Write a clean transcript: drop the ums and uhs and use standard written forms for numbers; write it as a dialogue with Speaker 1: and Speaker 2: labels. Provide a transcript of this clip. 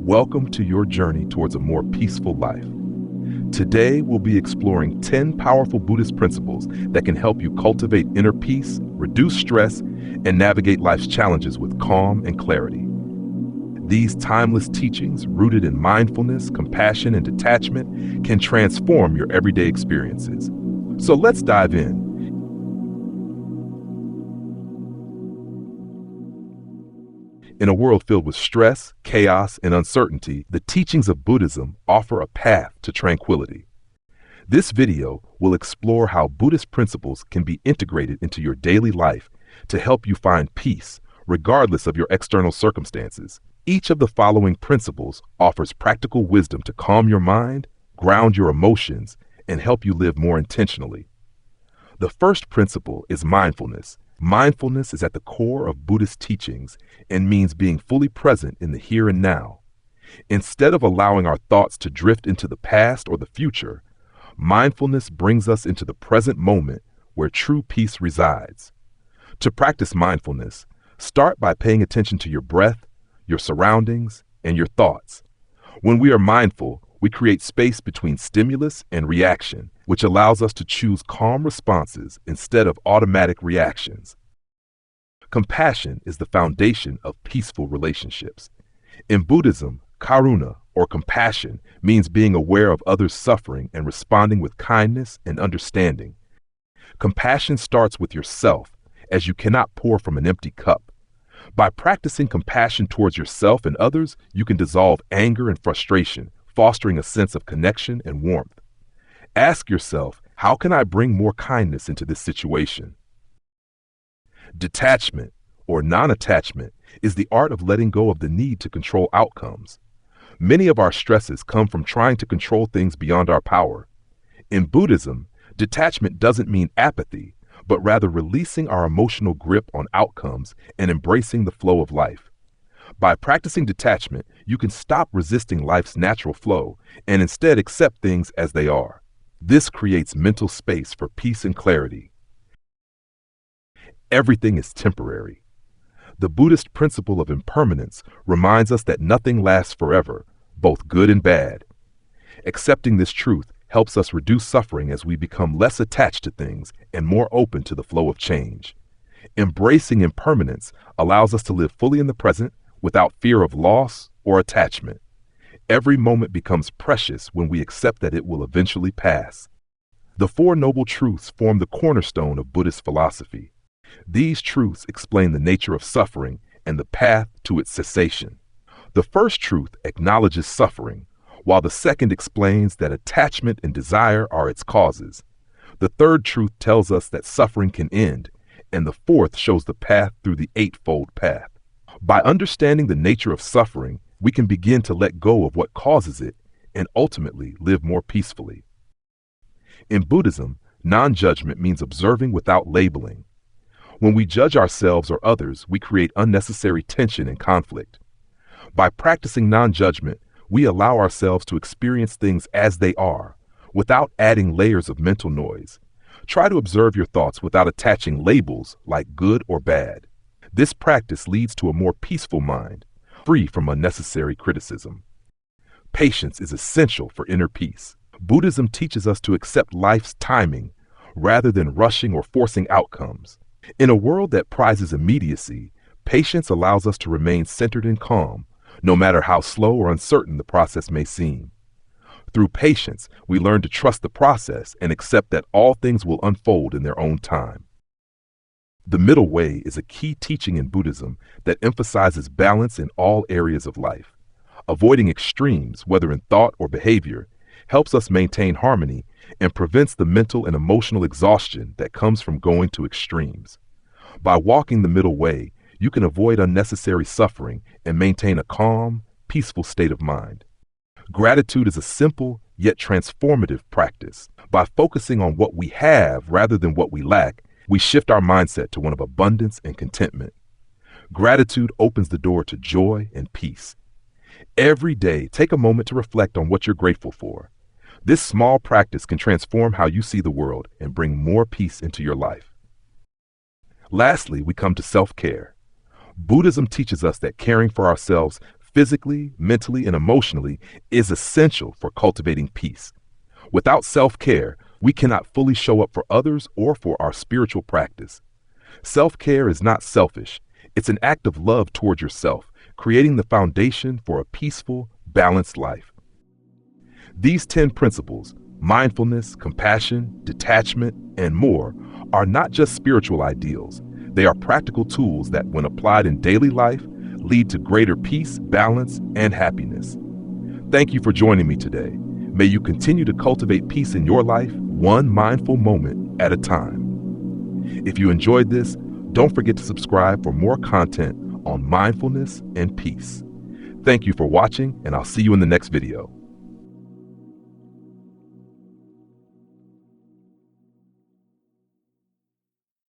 Speaker 1: Welcome to your journey towards a more peaceful life. Today, we'll be exploring 10 powerful Buddhist principles that can help you cultivate inner peace, reduce stress, and navigate life's challenges with calm and clarity. These timeless teachings, rooted in mindfulness, compassion, and detachment, can transform your everyday experiences. So let's dive in. In a world filled with stress, chaos, and uncertainty, the teachings of Buddhism offer a path to tranquility. This video will explore how Buddhist principles can be integrated into your daily life to help you find peace, regardless of your external circumstances. Each of the following principles offers practical wisdom to calm your mind, ground your emotions, and help you live more intentionally. The first principle is mindfulness. Mindfulness is at the core of Buddhist teachings and means being fully present in the here and now. Instead of allowing our thoughts to drift into the past or the future, mindfulness brings us into the present moment where true peace resides. To practice mindfulness, start by paying attention to your breath, your surroundings, and your thoughts. When we are mindful, we create space between stimulus and reaction, which allows us to choose calm responses instead of automatic reactions. Compassion is the foundation of peaceful relationships. In Buddhism, karuna, or compassion, means being aware of others' suffering and responding with kindness and understanding. Compassion starts with yourself, as you cannot pour from an empty cup. By practicing compassion towards yourself and others, you can dissolve anger and frustration, fostering a sense of connection and warmth. Ask yourself, how can I bring more kindness into this situation? Detachment, or non-attachment, is the art of letting go of the need to control outcomes. Many of our stresses come from trying to control things beyond our power. In Buddhism, detachment doesn't mean apathy, but rather releasing our emotional grip on outcomes and embracing the flow of life. By practicing detachment, you can stop resisting life's natural flow and instead accept things as they are. This creates mental space for peace and clarity. Everything is temporary. The Buddhist principle of impermanence reminds us that nothing lasts forever, both good and bad. Accepting this truth helps us reduce suffering as we become less attached to things and more open to the flow of change. Embracing impermanence allows us to live fully in the present without fear of loss or attachment. Every moment becomes precious when we accept that it will eventually pass. The Four Noble Truths form the cornerstone of Buddhist philosophy. These truths explain the nature of suffering and the path to its cessation. The first truth acknowledges suffering, while the second explains that attachment and desire are its causes. The third truth tells us that suffering can end, and the fourth shows the path through the Eightfold Path. By understanding the nature of suffering, we can begin to let go of what causes it and ultimately live more peacefully. In Buddhism, non-judgment means observing without labeling. When we judge ourselves or others, we create unnecessary tension and conflict. By practicing non-judgment, we allow ourselves to experience things as they are, without adding layers of mental noise. Try to observe your thoughts without attaching labels like good or bad. This practice leads to a more peaceful mind, free from unnecessary criticism. Patience is essential for inner peace. Buddhism teaches us to accept life's timing rather than rushing or forcing outcomes. In a world that prizes immediacy, patience allows us to remain centered and calm, no matter how slow or uncertain the process may seem. Through patience, we learn to trust the process and accept that all things will unfold in their own time. The middle way is a key teaching in Buddhism that emphasizes balance in all areas of life. Avoiding extremes, whether in thought or behavior, helps us maintain harmony and prevents the mental and emotional exhaustion that comes from going to extremes. By walking the middle way, you can avoid unnecessary suffering and maintain a calm, peaceful state of mind. Gratitude is a simple yet transformative practice. By focusing on what we have rather than what we lack, we shift our mindset to one of abundance and contentment. Gratitude opens the door to joy and peace. Every day, take a moment to reflect on what you're grateful for. This small practice can transform how you see the world and bring more peace into your life. Lastly, we come to self-care. Buddhism teaches us that caring for ourselves physically, mentally, and emotionally, is essential for cultivating peace. Without self-care, we cannot fully show up for others or for our spiritual practice. Self-care is not selfish. It's an act of love toward yourself, creating the foundation for a peaceful, balanced life. These 10 principles, mindfulness, compassion, detachment, and more, are not just spiritual ideals. They are practical tools that, when applied in daily life, lead to greater peace, balance, and happiness. Thank you for joining me today. May you continue to cultivate peace in your life, one mindful moment at a time. If you enjoyed this, don't forget to subscribe for more content on mindfulness and peace. Thank you for watching, and I'll see you in the next video.